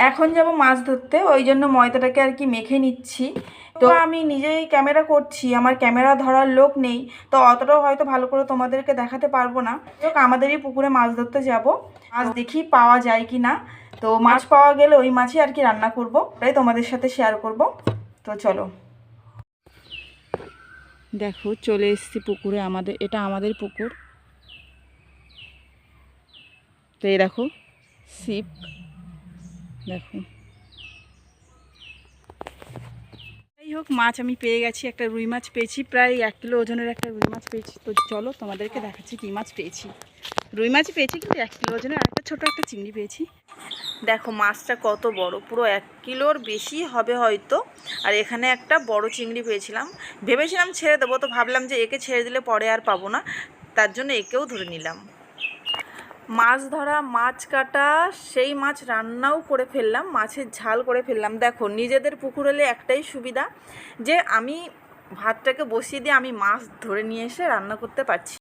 এখন যাব মাছ ধরতে, ওই জন্য ময়দাটাকে আর কি মেখে নিচ্ছি। তো আমি নিজেই ক্যামেরা করছি, আমার ক্যামেরা ধরার লোক নেই, তো অতটাও হয়তো ভালো করে তোমাদেরকে দেখাতে পারবো না। আমাদেরই পুকুরে মাছ ধরতে যাব, মাছ দেখি পাওয়া যায় কি না। তো মাছ পাওয়া গেলে ওই মাছই আর কি রান্না করব, তাই তোমাদের সাথে শেয়ার করব। তো চলো, দেখো চলে এসেছি পুকুরে। এটা আমাদের পুকুর। তো এই দেখো ছিপ, দেখো। যাই হোক, মাছ আমি পেয়ে গেছি, একটা রুই মাছ পেয়েছি, প্রায় 1 কিলো ওজনের একটা রুই মাছ পেয়েছি। তো চলো তোমাদেরকে দেখাচ্ছি কী মাছ পেয়েছি। রুই মাছই পেয়েছি, কিন্তু 1 কিলো ওজনের, আর একটা ছোটো একটা চিংড়ি পেয়েছি। দেখো মাছটা কত বড়, পুরো 1 কিলোর বেশি হবে হয়তো। আর এখানে একটা বড় চিংড়ি পেয়েছিলাম, ভেবেছিলাম ছেড়ে দেবো, তো ভাবলাম যে একে ছেড়ে দিলে পরে আর পাবো না, তার জন্য একেও ধরে নিলাম। মাছ ধরা, মাছ কাটা, সেই মাছ রান্নাও করে ফেললাম, মাছের ঝাল করে ফেললাম। দেখো নিজেদের পুকুর হলে একটাই সুবিধা, যে আমি ভাতটাকে বসিয়ে দিয়ে আমি মাছ ধরে নিয়ে এসে রান্না করতে পারছি।